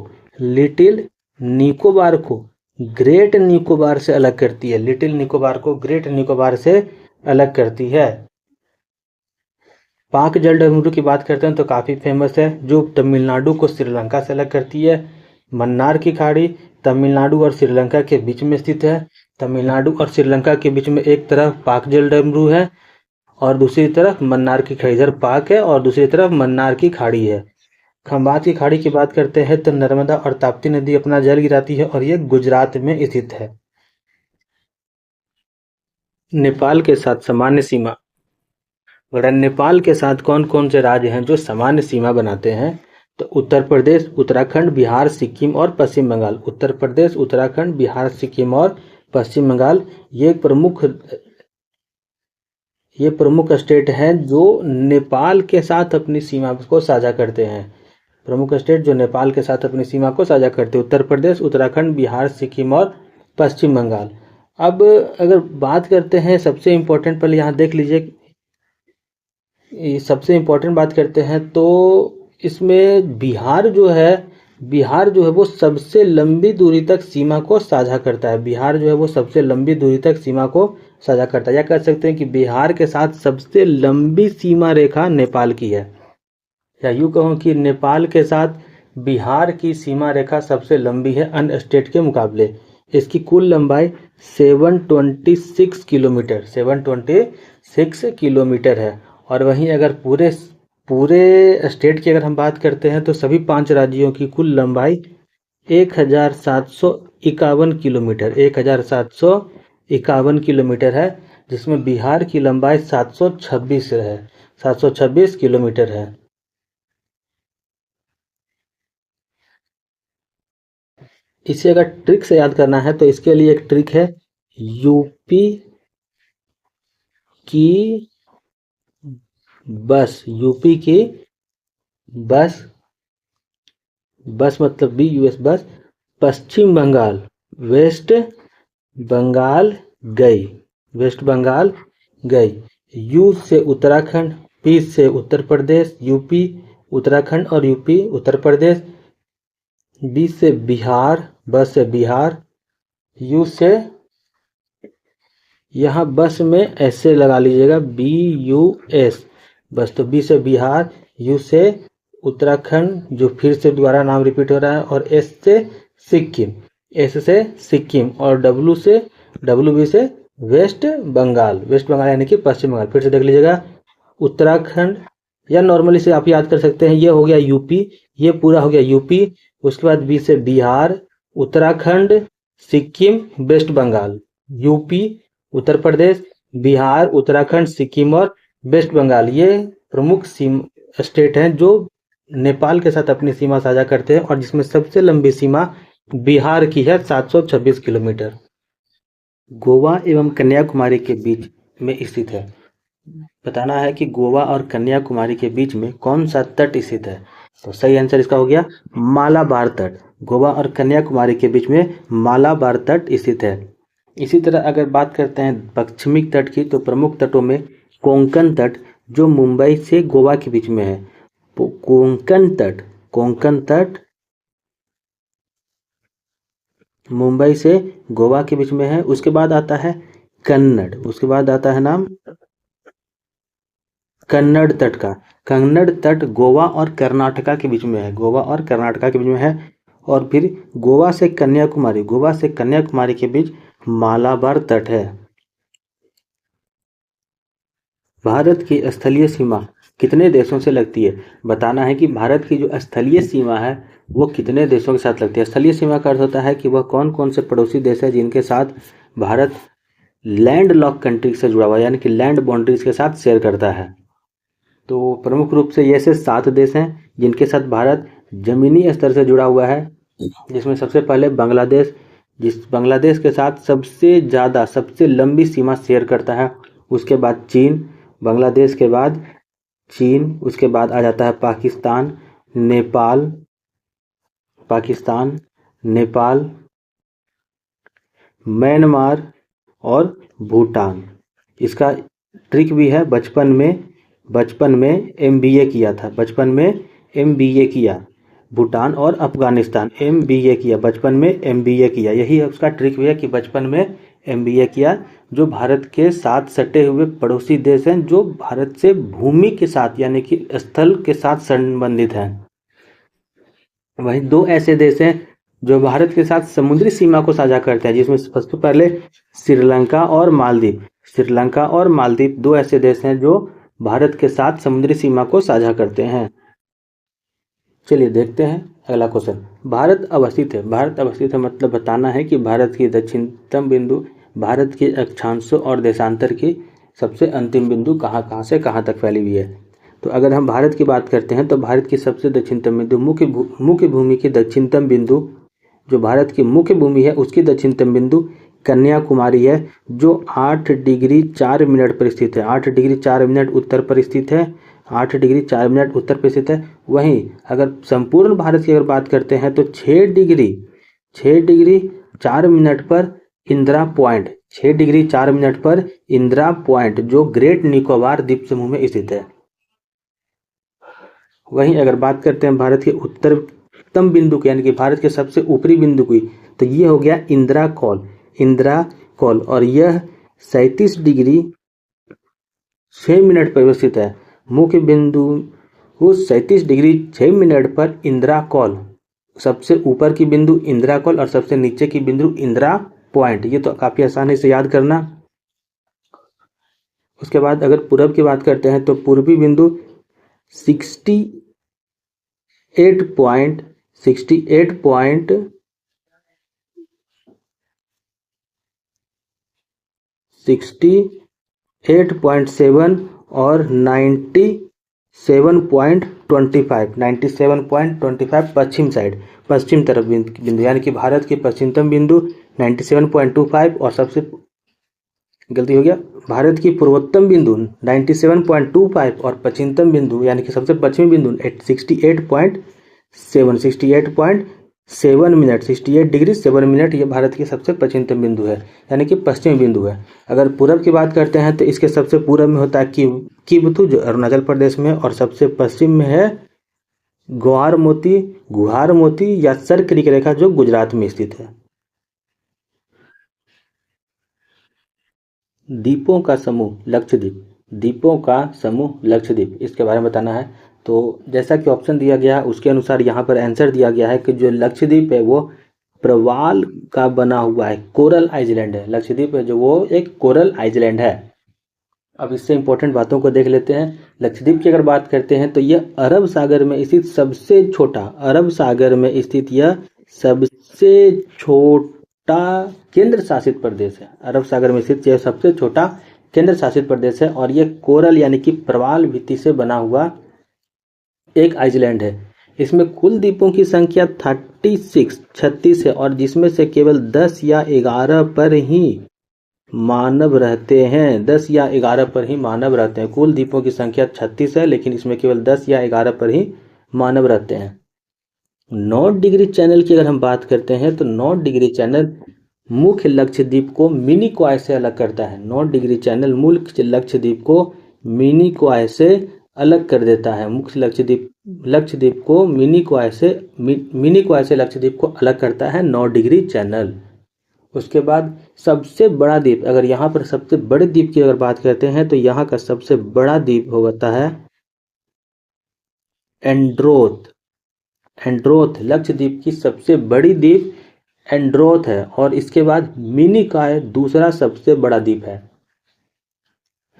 ग्रेट निकोबार से अलग करती है। लिटिल निकोबार को ग्रेट निकोबार से अलग करती है। पाक जल डमरू की बात करते हैं तो काफ़ी फेमस है, जो तमिलनाडु को श्रीलंका से अलग करती है। मन्नार की खाड़ी तमिलनाडु और श्रीलंका के बीच में स्थित है। तमिलनाडु और श्रीलंका के बीच में एक तरफ पाक जल डमरू है और दूसरी तरफ मन्नार की खाड़ी, इधर पाक है और दूसरी तरफ मन्नार की खाड़ी है। खंबात की खाड़ी की बात करते हैं तो नर्मदा और ताप्ती नदी अपना जल गिराती है और ये गुजरात में स्थित है। नेपाल के साथ सामान्य सीमा, अगर नेपाल के साथ कौन कौन से राज्य हैं जो सामान्य सीमा बनाते हैं तो उत्तर प्रदेश, उत्तराखंड, बिहार, सिक्किम और पश्चिम बंगाल। उत्तर प्रदेश, उत्तराखंड, बिहार, सिक्किम और पश्चिम बंगाल ये प्रमुख स्टेट हैं जो नेपाल के साथ अपनी सीमा को साझा करते हैं। प्रमुख स्टेट जो नेपाल के साथ अपनी सीमा को साझा करते हैं, उत्तर प्रदेश, उत्तराखंड, बिहार, सिक्किम और पश्चिम बंगाल। अब अगर बात करते हैं सबसे इम्पोर्टेंट, पहले यहाँ देख लीजिए, सबसे इम्पोर्टेंट बात करते हैं तो इसमें बिहार जो है वो सबसे लंबी दूरी तक सीमा को साझा करता है। बिहार जो है वो सबसे लंबी दूरी तक सीमा को साझा करता है, या कह सकते हैं कि बिहार के साथ सबसे लंबी सीमा रेखा नेपाल की है, या यूँ कहूँ कि नेपाल के साथ बिहार की सीमा रेखा सबसे लंबी है अन्य स्टेट के मुकाबले। इसकी कुल लंबाई 726 किलोमीटर है। और वहीं अगर पूरे स्टेट की अगर हम बात करते हैं तो सभी 5 राज्यों की कुल लंबाई 1751 किलोमीटर है, जिसमें बिहार की लंबाई 726 किलोमीटर है। इसे अगर ट्रिक से याद करना है तो इसके लिए एक ट्रिक है, यूपी की बस मतलब BUS बस पश्चिम बंगाल, वेस्ट बंगाल गई। U से उत्तराखंड, P से उत्तर प्रदेश, यूपी उत्तराखंड और यूपी उत्तर प्रदेश। B से बिहार, बस से बिहार। U से, यहाँ बस में ऐसे लगा लीजिएगा BUS बस, तो B से बिहार, U से उत्तराखंड जो फिर से दोबारा नाम रिपीट हो रहा है, और S से सिक्किम और WB से वेस्ट बंगाल यानी कि पश्चिम बंगाल। फिर से देख लीजिएगा, उत्तराखंड, या नॉर्मली से आप याद कर सकते हैं, ये हो गया यूपी, ये पूरा हो गया यूपी। उसके बाद B से बिहार, उत्तराखंड, सिक्किम, वेस्ट बंगाल। यूपी, उत्तर प्रदेश, बिहार, उत्तराखंड, सिक्किम और वेस्ट बंगाल ये प्रमुख स्टेट हैं जो नेपाल के साथ अपनी सीमा साझा करते हैं, और जिसमें सबसे लंबी सीमा बिहार की है 726 किलोमीटर। गोवा एवं कन्याकुमारी के बीच में स्थित है। बताना है कि गोवा और कन्याकुमारी के बीच में कौन सा तट स्थित है, तो सही आंसर इसका हो गया मालाबार तट। गोवा और कन्याकुमारी के बीच में मालाबार तट स्थित है। इसी तरह अगर बात करते हैं पश्चिमी तट की, तो प्रमुख तटों में कोंकण तट जो मुंबई से गोवा के बीच में है, कोंकण तट मुंबई से गोवा के बीच में है। उसके बाद आता है कन्नड़। उसके बाद आता है नाम कन्नड़ तट का। कन्नड़ तट गोवा और कर्नाटका के बीच में है, गोवा और कर्नाटका के बीच में है। और फिर गोवा से कन्याकुमारी, गोवा से कन्याकुमारी के बीच मालाबार तट है। भारत की स्थलीय सीमा कितने देशों से लगती है? बताना है कि भारत की जो स्थलीय सीमा है वो कितने देशों के साथ लगती है। स्थलीय सीमा का अर्थ होता है कि वह कौन कौन से पड़ोसी देश है जिनके साथ भारत लैंड लॉक कंट्री से जुड़ा हुआ है, यानी कि लैंड बाउंड्रीज के साथ शेयर करता है। तो प्रमुख रूप से ये से 7 देश हैं जिनके साथ भारत जमीनी स्तर से जुड़ा हुआ है, जिसमें सबसे पहले बांग्लादेश, बांग्लादेश के साथ सबसे ज़्यादा सबसे लंबी सीमा शेयर करता है। उसके बाद चीन, बांग्लादेश के बाद चीन, उसके बाद आ जाता है पाकिस्तान, नेपाल, म्यांमार और भूटान। इसका ट्रिक भी है, बचपन में MBA किया था, बचपन में MBA किया। भूटान और अफगानिस्तान MBA किया, बचपन में MBA किया। यही उसका ट्रिक भी है कि बचपन में MBA किया। जो भारत के साथ सटे हुए पड़ोसी देश हैं, जो भारत से भूमि के साथ यानी कि स्थल के साथ संबंधित हैं। वहीं 2 ऐसे देश हैं जो भारत के साथ समुद्री सीमा को साझा करते हैं, जिसमें सबसे पहले श्रीलंका और मालदीव। श्रीलंका और मालदीव 2 ऐसे देश हैं जो भारत के साथ समुद्री सीमा को साझा करते हैं। चलिए देखते हैं अगला क्वेश्चन। भारत अवस्थित है, भारत अवस्थित है मतलब बताना है कि भारत की दक्षिणतम बिंदु, भारत के अक्षांशों और देशांतर की सबसे अंतिम बिंदु कहाँ से कहाँ तक फैली हुई है। तो अगर हम भारत की बात करते हैं तो भारत की सबसे दक्षिणतम बिंदु, मुख्य भूमि की दक्षिणतम बिंदु, जो भारत की मुख्य भूमि है उसकी दक्षिणतम बिंदु कन्याकुमारी है, जो 8 डिग्री 4 मिनट पर स्थित है। 8 डिग्री 4 मिनट उत्तर पर स्थित है, 8 डिग्री 4 मिनट उत्तर पर स्थित है। वहीं अगर संपूर्ण भारत की अगर बात करते हैं तो 6 डिग्री 4 मिनट पर इंदिरा पॉइंट, 6 डिग्री 4 मिनट पर इंदिरा पॉइंट जो ग्रेट निकोबार द्वीप समूह में स्थित है। वहीं अगर बात करते हैं भारत के उत्तरतम बिंदु की, यानी कि भारत के सबसे ऊपरी बिंदु की, तो ये हो गया इंदिरा कॉल, और यह 37 डिग्री 6 मिनट पर स्थित है। मुख्य बिंदु 37 डिग्री 6 मिनट पर इंदिरा कॉल, सबसे ऊपर की बिंदु इंदिरा कॉल और सबसे नीचे की बिंदु इंदिरा पॉइंट। ये तो काफी आसान है इसे याद करना। उसके बाद अगर पूरब की बात करते हैं तो पूर्वी बिंदु 68.7 और 97.25 पश्चिम तरफ बिंदु, यानी कि भारत की पश्चिमतम बिंदु 97.25 और भारत की पूर्वोत्तम बिंदु 97.25 और पश्चिमतम बिंदु यानी कि सबसे पश्चिमी बिंदु 68 मिनट, 68 डिग्री 7 मिनट, ये भारत की सबसे पश्चिमतम बिंदु है, यानी कि पश्चिमी बिंदु है। अगर पूरब की बात करते हैं तो इसके सबसे पूरब में होता है किबथु जो अरुणाचल प्रदेश में, और सबसे पश्चिम में है गुहार मोती या सर्करिक रेखा जो गुजरात में स्थित है। द्वीपों का समूह लक्षद्वीप, इसके बारे में बताना है। तो जैसा कि ऑप्शन दिया गया है उसके अनुसार यहाँ पर आंसर दिया गया है कि जो लक्षद्वीप है वो प्रवाल का बना हुआ है, कोरल आइलैंड है। लक्षद्वीप है जो वो एक कोरल आइलैंड है। अब इससे इंपॉर्टेंट बातों को देख लेते हैं। लक्षद्वीप की अगर बात करते हैं तो यह अरब सागर में स्थित सबसे छोटा केंद्र शासित प्रदेश है। अरब सागर में स्थित यह सबसे छोटा केंद्र शासित प्रदेश है, और यह कोरल यानी कि प्रवाल भित्ति से बना हुआ एक आइलैंड है। इसमें कुल द्वीपों की संख्या 36 है, और जिसमें से केवल 10 या 11 पर ही मानव रहते हैं। 10 या 11 पर ही मानव रहते हैं। कुल द्वीपों की संख्या 36 है, लेकिन इसमें केवल 10 या 11 पर ही मानव रहते हैं। नॉर्थ डिग्री चैनल की अगर हम बात करते हैं तो नॉर्थ डिग्री चैनल मुख्य लक्षद्वीप को मिनी क्वाय से अलग करता है। नॉर्थ डिग्री चैनल मुख्य लक्षद्वीप को मिनी क्वाय से अलग कर देता है। मुख्य लक्षद्वीप को मिनी क्वाय से लक्षद्वीप को अलग करता है नॉर्थ डिग्री चैनल। उसके बाद सबसे बड़ा द्वीप, अगर यहाँ पर सबसे बड़े द्वीप की अगर बात करते हैं तो यहाँ का सबसे बड़ा द्वीप होता है एंड्रोथ। एंड्रोथ लक्षद्वीप की सबसे बड़ी द्वीप एंड्रोथ है, और इसके बाद मिनिकॉय दूसरा सबसे बड़ा द्वीप है।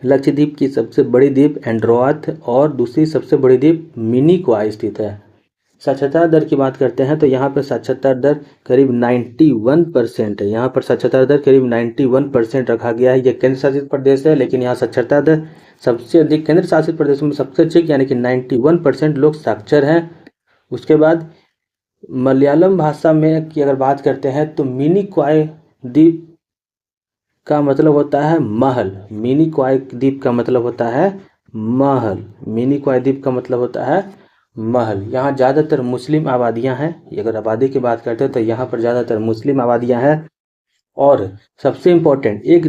लक्षद्वीप की सबसे बड़ी द्वीप एंड्रोथ और दूसरी सबसे बड़ी द्वीप मिनिकॉय स्थित है। साक्षरता दर की बात करते हैं तो यहाँ पर साक्षरता दर करीब 91% है। यहाँ पर साक्षरता दर करीब 91% रखा गया है। यह केंद्र शासित प्रदेश है, लेकिन यहाँ साक्षरता दर सबसे अधिक केंद्र शासित प्रदेशों में सबसे अधिक, यानी कि 91% लोग साक्षर हैं। उसके बाद मलयालम भाषा में की अगर बात करते हैं तो मिनिकॉय द्वीप का मतलब होता है महल। मिनिकॉय द्वीप का मतलब होता है महल। मिनिकॉय द्वीप का मतलब होता है महल। यहाँ ज़्यादातर मुस्लिम आबादियाँ हैं। अगर आबादी की बात करते हैं तो यहाँ पर ज़्यादातर मुस्लिम आबादियाँ हैं। और सबसे इम्पोर्टेंट एक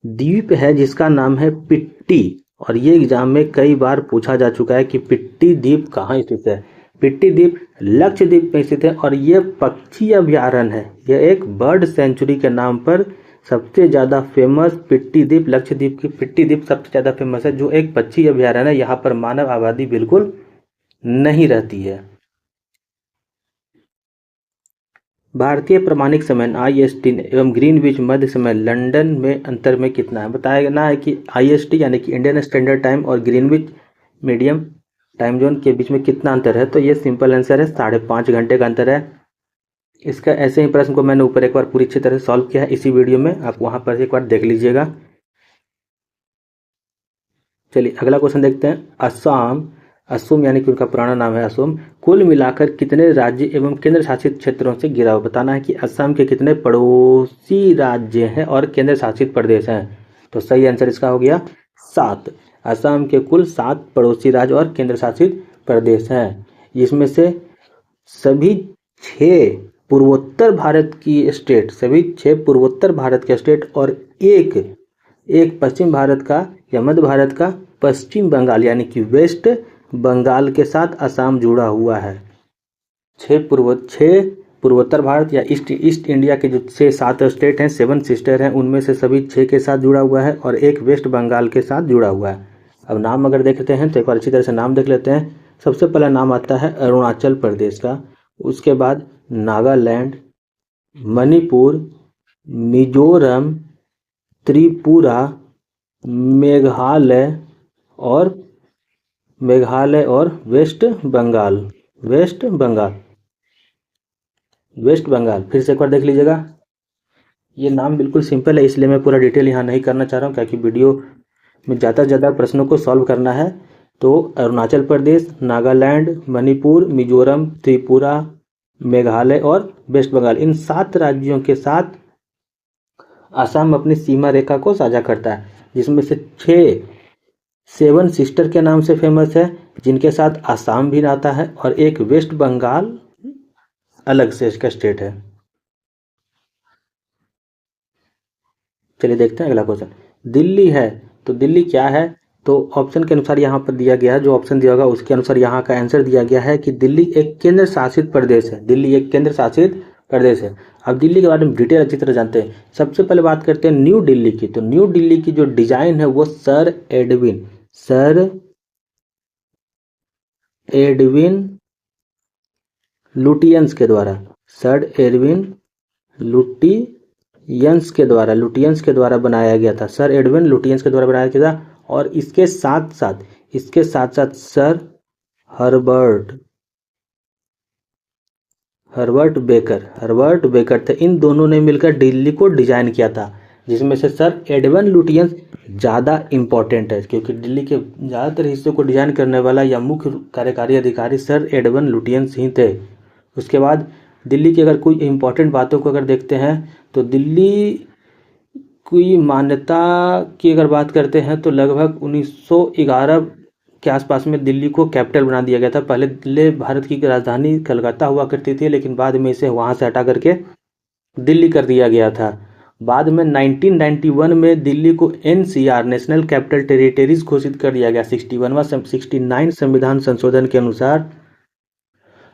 द्वीप है जिसका नाम है पिट्टी, और ये एग्जाम में कई बार पूछा जा चुका है कि पिट्टी द्वीप कहाँ स्थित है। पिट्टी द्वीप लक्षद्वीप में स्थित है, और ये पक्षी अभयारण्य है। यह एक बर्ड सेंचुरी के नाम पर सबसे ज़्यादा फेमस पिट्टी द्वीप, लक्षद्वीप की पिट्टी द्वीप सबसे ज़्यादा फेमस है, जो एक पक्षी अभयारण्य है। यहाँ पर मानव आबादी बिल्कुल नहीं रहती है। भारतीय प्रमाणिक समय IST एवं ग्रीनविच मध्य समय लंदन में अंतर में कितना है। बताया गया है कि IST यानी कि इंडियन स्टैंडर्ड टाइम और ग्रीनविच मीडियम टाइम जोन के बीच में कितना अंतर है, तो ये सिंपल आंसर है 5.5 घंटे का अंतर है। इसका ऐसे ही प्रश्न को मैंने ऊपर एक बार पूरी अच्छी तरह से सॉल्व किया है इसी वीडियो में, आप वहाँ पर एक बार देख लीजिएगा। चलिए अगला क्वेश्चन देखते हैं। असम यानी कि उनका पुराना नाम है असम, कुल मिलाकर कितने राज्य एवं केंद्र शासित क्षेत्रों से घिरा हुआ। बताना है कि असम के कितने पड़ोसी राज्य हैं और केंद्र शासित प्रदेश हैं। तो सही आंसर इसका हो गया 7। असम के कुल 7 पड़ोसी राज्य और केंद्र शासित प्रदेश हैं, जिसमें से सभी 6 पूर्वोत्तर भारत की स्टेट, सभी 6 पूर्वोत्तर भारत के स्टेट और एक पश्चिम भारत का या मध्य भारत का पश्चिम बंगाल यानी कि वेस्ट बंगाल के साथ असम जुड़ा हुआ है। 6 पूर्वोत्तर भारत या ईस्ट इंडिया के जो 6-7 स्टेट हैं, 7 सिस्टर हैं, उनमें से सभी 6 के साथ जुड़ा हुआ है और एक वेस्ट बंगाल के साथ जुड़ा हुआ है। अब नाम अगर देखते हैं तो एक बार अच्छी तरह से नाम देख लेते हैं। सबसे पहला नाम आता है अरुणाचल प्रदेश का, उसके बाद नागालैंड, मणिपुर, मिजोरम, त्रिपुरा, मेघालय और वेस्ट बंगाल। फिर से एक बार देख लीजिएगा। ये नाम बिल्कुल सिंपल है, इसलिए मैं पूरा डिटेल यहाँ नहीं करना चाह रहा हूँ, क्योंकि वीडियो में ज़्यादा से ज़्यादा प्रश्नों को सॉल्व करना है। तो अरुणाचल प्रदेश, नागालैंड, मणिपुर, मिजोरम, त्रिपुरा, मेघालय और वेस्ट बंगाल, इन 7 राज्यों के साथ असम अपनी सीमा रेखा को साझा करता है, जिसमें से 7 सिस्टर के नाम से फेमस है, जिनके साथ असम भी आता है, और एक वेस्ट बंगाल अलग से इसका स्टेट है। चलिए देखते हैं अगला क्वेश्चन। दिल्ली है तो दिल्ली क्या है, तो ऑप्शन के अनुसार यहाँ पर दिया गया है, जो ऑप्शन दिया होगा उसके अनुसार यहाँ का आंसर दिया गया है कि दिल्ली एक केंद्र शासित प्रदेश है। दिल्ली एक केंद्र शासित प्रदेश है। अब दिल्ली के बारे में डिटेल अच्छी तरह जानते हैं। सबसे पहले बात करते हैं न्यू दिल्ली की। तो न्यू दिल्ली की जो डिजाइन है वो सर एडविन लुटियंस के द्वारा बनाया गया था। सर एडविन लुटियंस के द्वारा बनाया गया था। और इसके साथ साथ सर हर्बर्ट बेकर थे। इन दोनों ने मिलकर दिल्ली को डिजाइन किया था, जिसमें से सर एडविन लुटियंस ज़्यादा इम्पोर्टेंट है, क्योंकि दिल्ली के ज़्यादातर हिस्सों को डिजाइन करने वाला या मुख्य कार्यकारी अधिकारी सर एडविन लुटियंस ही थे। उसके बाद दिल्ली की अगर कोई इम्पोर्टेंट बातों को अगर देखते हैं तो दिल्ली की मान्यता की अगर बात करते हैं तो लगभग 1911 के आसपास में दिल्ली को कैपिटल बना दिया गया था। पहले भारत की राजधानी कलकत्ता हुआ करती थी, लेकिन बाद में इसे वहाँ से हटा करके दिल्ली कर दिया गया था। बाद में 1991 में दिल्ली को NCR नेशनल कैपिटल टेरिटरीज घोषित कर दिया गया। 69 संविधान संशोधन के अनुसार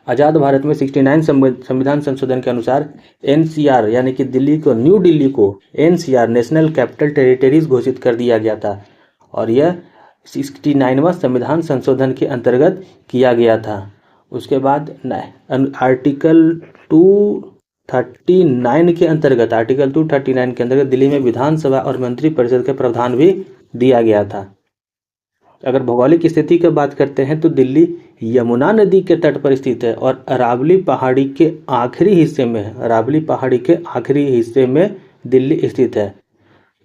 आज़ाद भारत में 69 संविधान संशोधन के अनुसार एनसीआर यानी कि दिल्ली को, न्यू दिल्ली को एनसीआर नेशनल कैपिटल टेरिटरीज घोषित कर दिया गया था और यह 69वां संविधान संशोधन के अंतर्गत किया गया था। उसके बाद आर्टिकल 239 के अंतर्गत दिल्ली में विधानसभा और मंत्रिपरिषद का प्रावधान भी दिया गया था। अगर भौगोलिक स्थिति की बात करते हैं तो दिल्ली यमुना नदी के तट पर स्थित है और अरावली पहाड़ी के आखिरी हिस्से में दिल्ली स्थित है।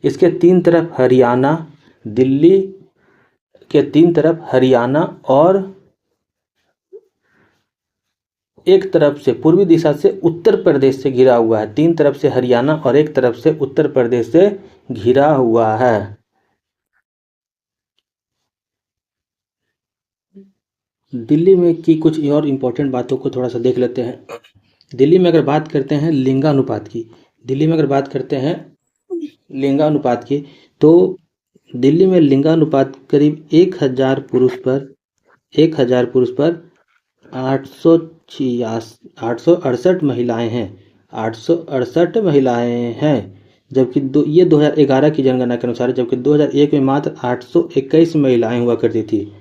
इसके तीन तरफ हरियाणा, दिल्ली के तीन तरफ हरियाणा और एक तरफ से पूर्वी दिशा से उत्तर प्रदेश से घिरा हुआ है। तीन तरफ से हरियाणा और एक तरफ से उत्तर प्रदेश से घिरा हुआ है। दिल्ली में की कुछ और इम्पोर्टेंट बातों को थोड़ा सा देख लेते हैं। दिल्ली में अगर बात करते हैं लिंगानुपात की, तो दिल्ली में लिंगानुपात करीब 1000 पुरुष पर 868 महिलाएं हैं, जबकि ये 2011 की जनगणना के अनुसार, जबकि 2001 में मात्र 821 महिलाएं हुआ करती थी।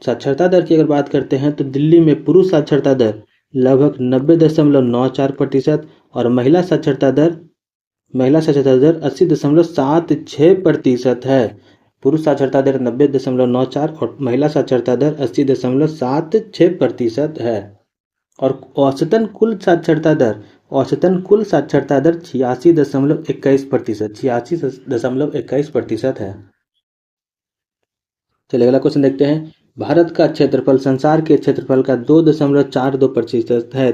साक्षरता दर की अगर बात करते हैं तो दिल्ली में पुरुष साक्षरता दर लगभग 90.94% और महिला साक्षरता दर 80.76% है। पुरुष साक्षरता दर 90.94 और महिला साक्षरता दर 80.76% है। और औसतन कुल साक्षरता दर 86.21% है। चलिए अगला क्वेश्चन देखते हैं। भारत का क्षेत्रफल संसार के क्षेत्रफल का 2.42% है।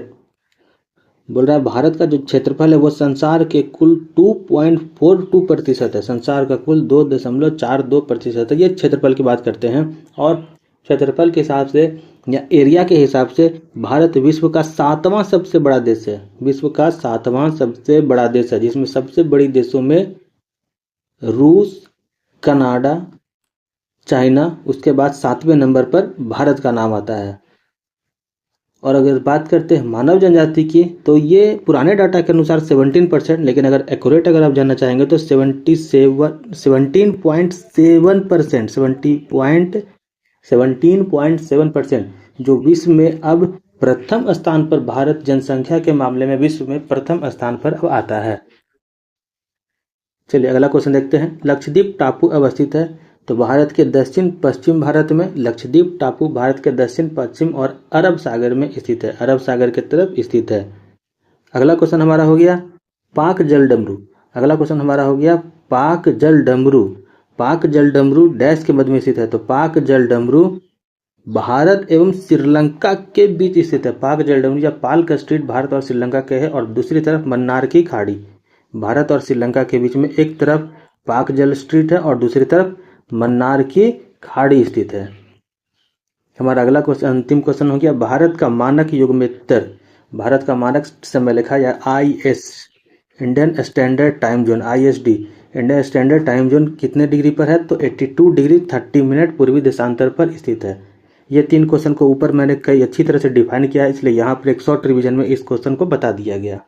बोल रहा है भारत का जो क्षेत्रफल है वो संसार के कुल 2.42% है। संसार का कुल 2.42% है। ये क्षेत्रफल की बात करते हैं और क्षेत्रफल के हिसाब से या एरिया के हिसाब से भारत विश्व का 7वां सबसे बड़ा देश है। जिसमें सबसे बड़ी देशों में रूस, कनाडा, चाइना, उसके बाद 7वें नंबर पर भारत का नाम आता है। और अगर बात करते हैं मानव जनजाति की, तो ये पुराने डाटा के अनुसार 17%, लेकिन अगर एक्यूरेट अगर आप जानना चाहेंगे तो 17.7%, जो विश्व में अब प्रथम स्थान पर, भारत जनसंख्या के मामले में विश्व में प्रथम स्थान पर अब आता है। चलिए अगला क्वेश्चन देखते हैं। लक्षद्वीप टापू अवस्थित है, तो भारत के दक्षिण पश्चिम भारत में लक्षद्वीप टापू भारत के दक्षिण पश्चिम और अरब सागर में स्थित है, अरब सागर के तरफ स्थित है। अगला क्वेश्चन हमारा हो गया पाक जल डमरू डैश के मध्य में स्थित है, तो पाक जल डमरू भारत एवं श्रीलंका के बीच स्थित है। पाक जल डमरू या पाल्क स्ट्रीट भारत और श्रीलंका के है और दूसरी तरफ मन्नार की खाड़ी। भारत और श्रीलंका के बीच में एक तरफ पाक जल स्ट्रीट है और दूसरी तरफ मन्नार की खाड़ी स्थित है। हमारा अगला क्वेश्चन, अंतिम क्वेश्चन हो गया भारत का मानक युग्मोत्तर, भारत का मानक समय लेखा या IS Indian standard time zone, ISD Indian standard time zone कितने डिग्री पर है, तो 82 डिग्री 30 मिनट पूर्वी देशांतर पर स्थित है। ये 3 क्वेश्चन को ऊपर मैंने कई अच्छी तरह से डिफाइन किया है, इसलिए यहाँ पर एक शॉर्ट रिवीजन में इस क्वेश्चन को बता दिया गया।